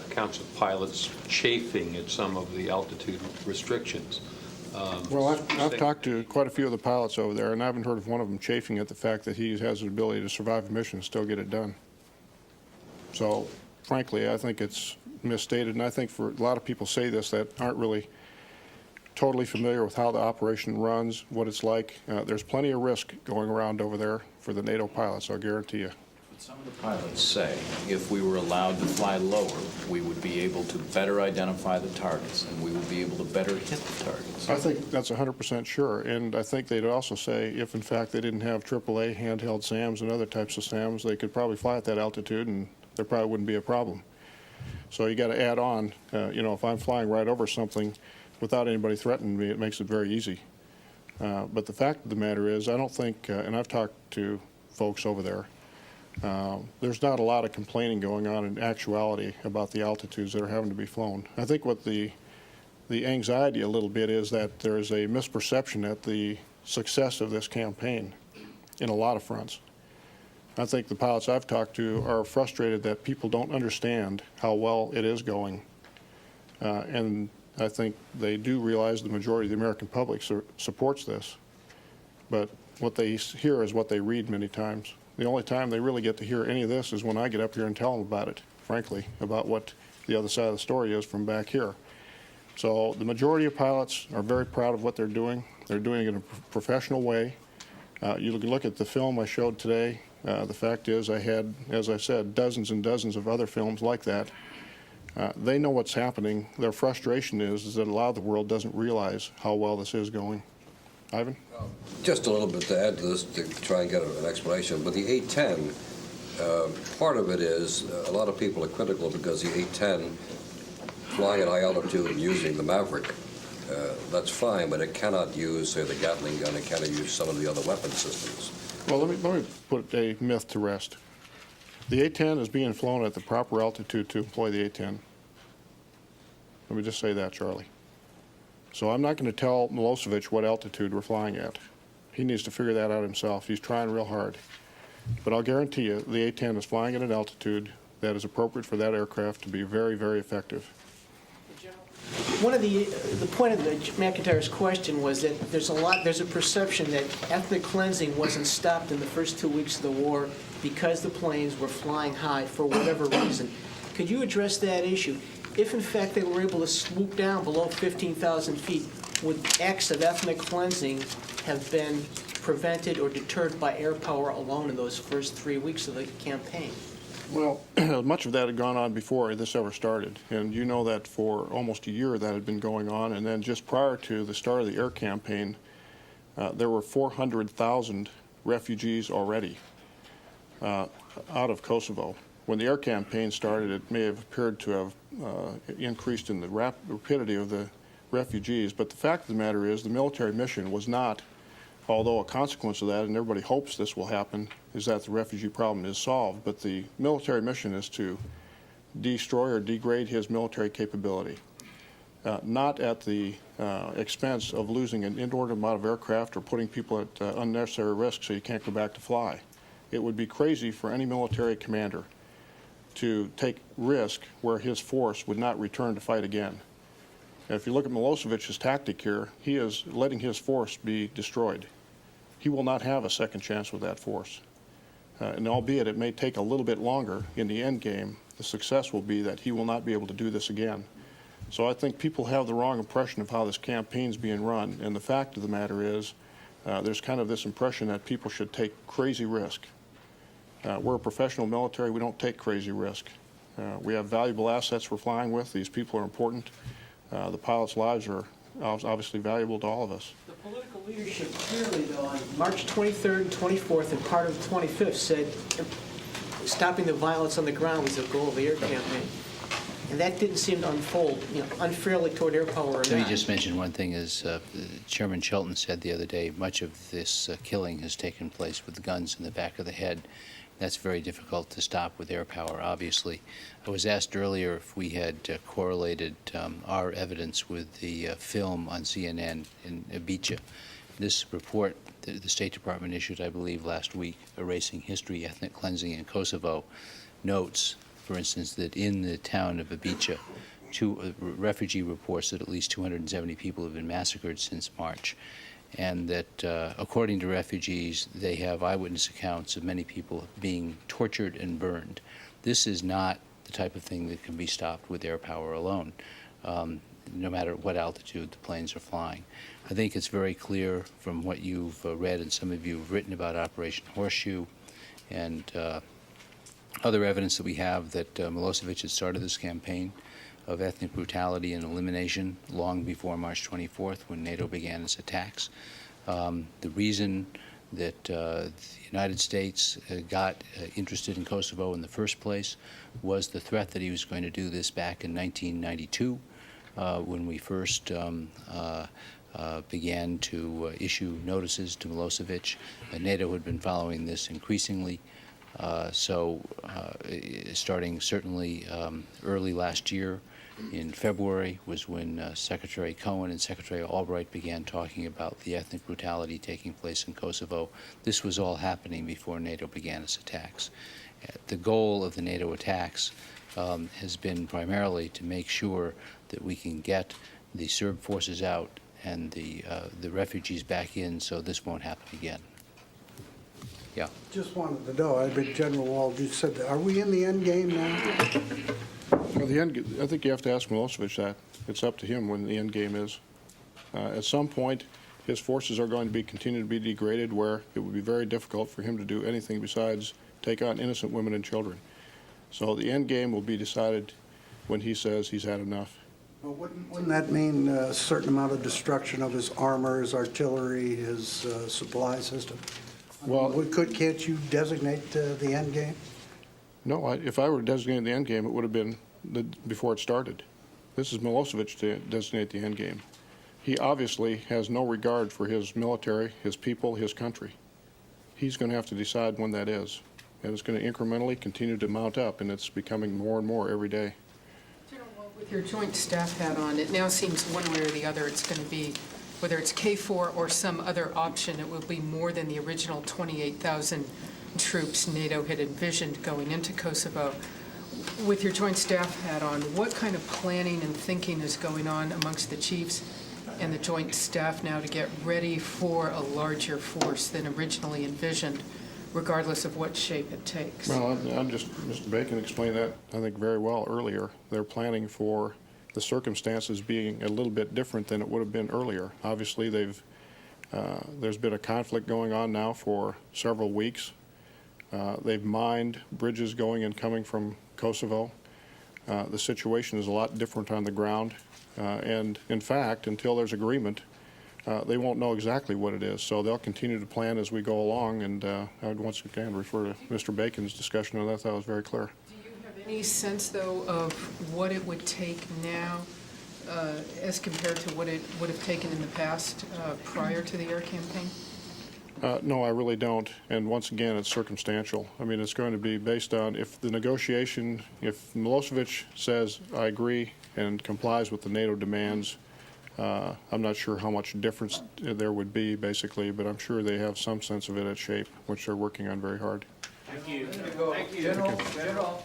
accounts of pilots chafing at some of the altitude restrictions. Well, I've talked to quite a few of the pilots over there, and I haven't heard of one of them chafing at the fact that he has the ability to survive a mission and still get it done. So, frankly, I think it's misstated, and I think for a lot of people say this that aren't really totally familiar with how the operation runs, what it's like. There's plenty of risk going around over there for the NATO pilots, I'll guarantee you. But some of the pilots say if we were allowed to fly lower, we would be able to better identify the targets, and we would be able to better hit the targets. I think that's 100% sure, and I think they'd also say if, in fact, they didn't have AAA handheld SAMs and other types of SAMs, they could probably fly at that altitude, and there probably wouldn't be a problem. So you got to add on, if I'm flying right over something without anybody threatening me, it makes it very easy. But the fact of the matter is, I don't think, and I've talked to folks over there, there's not a lot of complaining going on in actuality about the altitudes that are having to be flown. I think what the anxiety a little bit is that there's a misperception at the success of this campaign in a lot of fronts. I think the pilots I've talked to are frustrated that people don't understand how well it is going. And I think they do realize the majority of the American public supports this. But what they hear is what they read many times. The only time they really get to hear any of this is when I get up here and tell them about it, frankly, about what the other side of the story is from back here. So the majority of pilots are very proud of what they're doing. They're doing it in a professional way. You look at the film I showed today. The fact is I had, as I said, dozens and dozens of other films like that. They know what's happening. Their frustration is that a lot of the world doesn't realize how well this is going. Ivan? Just a little bit to add to this to try and get an explanation. But the 810, part of it is a lot of people are critical because the 810 flying at high altitude and using the Maverick, that's fine, but it cannot use, say, the Gatling gun. It cannot use some of the other weapon systems. Well, let me put a myth to rest. The 810 is being flown at the proper altitude to employ the 810. Let me just say that, Charlie. So I'm not going to tell Milosevic what altitude we're flying at. He needs to figure that out himself. He's trying real hard. But I'll guarantee you the 810 is flying at an altitude that is appropriate for that aircraft to be very, very effective. One of the point of McIntyre's question was that there's a perception that ethnic cleansing wasn't stopped in the first 2 weeks of the war because the planes were flying high for whatever reason. Could you address that issue? If in fact they were able to swoop down below 15,000 feet, would acts of ethnic cleansing have been prevented or deterred by air power alone in those first 3 weeks of the campaign? Well, much of that had gone on before this ever started, and you know that for almost a year that had been going on, and then just prior to the start of the air campaign, there were 400,000 refugees already out of Kosovo. When the air campaign started, it may have appeared to have increased in the rapidity of the refugees, but the fact of the matter is the military mission was not, although a consequence of that, and everybody hopes this will happen, is that the refugee problem is solved. But the military mission is to destroy or degrade his military capability, not at the expense of losing an inordinate amount of aircraft or putting people at unnecessary risk so you can't go back to fly. It would be crazy for any military commander to take risk where his force would not return to fight again. If you look at Milosevic's tactic here, he is letting his force be destroyed. He will not have a second chance with that force. And albeit it may take a little bit longer, in the end game, the success will be that he will not be able to do this again. So I think people have the wrong impression of how this campaign's being run, and the fact of the matter is there's kind of this impression that people should take crazy risk. We're a professional military, we don't take crazy risk. We have valuable assets we're flying with. These people are important. The pilots' lives are obviously valuable to all of us. The political leadership clearly, though, on March 23rd and 24th and part of the 25th said stopping the violence on the ground was the goal of the air campaign. And that didn't seem to unfold, unfairly toward air power or not. Let me just mention one thing, as Chairman Shelton said the other day, much of this killing has taken place with guns in the back of the head. That's very difficult to stop with air power, obviously. I was asked earlier if we had correlated our evidence with the film on CNN in Ibiza. This report the State Department issued, I believe, last week, Erasing History, Ethnic Cleansing in Kosovo, notes, for instance, that in the town of Ibiza, refugee reports that at least 270 people have been massacred since March, and that according to refugees, they have eyewitness accounts of many people being tortured and burned. This is not the type of thing that can be stopped with air power alone, no matter what altitude the planes are flying. I think it's very clear from what you've read, and some of you have written about Operation Horseshoe, and other evidence that we have, that Milosevic had started this campaign of ethnic brutality and elimination long before March 24th, when NATO began its attacks. The reason that the United States got interested in Kosovo in the first place was the threat that he was going to do this back in 1992, when we first began to issue notices to Milosevic. NATO had been following this increasingly. Starting certainly early last year, in February, was when Secretary Cohen and Secretary Albright began talking about the ethnic brutality taking place in Kosovo. This was all happening before NATO began its attacks. The goal of the NATO attacks has been primarily to make sure that we can get the Serb forces out and the refugees back in, so this won't happen again. Yeah. Just wanted to know, I mean, General Wald, you said, are we in the end game now? Well, I think you have to ask Milosevic that. It's up to him when the end game is. At some point, his forces are going to continue to be degraded, where it would be very difficult for him to do anything besides take on innocent women and children. So the end game will be decided when he says he's had enough. Well, wouldn't that mean a certain amount of destruction of his armor, his artillery, his supply system? Well, can't you designate the end game? No, if I were designating the end game, it would have been before it started. This is Milosevic to designate the end game. He obviously has no regard for his military, his people, his country. He's going to have to decide when that is. And it's going to incrementally continue to mount up, and it's becoming more and more every day. General Wald, with your joint staff hat on, it now seems one way or the other it's going to be, whether it's K4 or some other option, it will be more than the original 28,000 troops NATO had envisioned going into Kosovo. With your joint staff hat on, what kind of planning and thinking is going on amongst the chiefs and the joint staff now to get ready for a larger force than originally envisioned, regardless of what shape it takes? Well, Mr. Bacon explained that, I think, very well earlier. They're planning for the circumstances being a little bit different than it would have been earlier. Obviously, there's been a conflict going on now for several weeks. They've mined bridges going and coming from Kosovo. The situation is a lot different on the ground. And in fact, until there's agreement, they won't know exactly what it is. So they'll continue to plan as we go along. And I would once again refer to Mr. Bacon's discussion on that. That was very clear. Do you have any sense, though, of what it would take now as compared to what it would have taken in the past prior to the air campaign? No, I really don't. And once again, it's circumstantial. I mean, it's going to be based on if the negotiation, if Milosevic says, I agree and complies with the NATO demands, I'm not sure how much difference there would be, basically, but I'm sure they have some sense of it at shape, which they're working on very hard. Thank you. Thank you. General.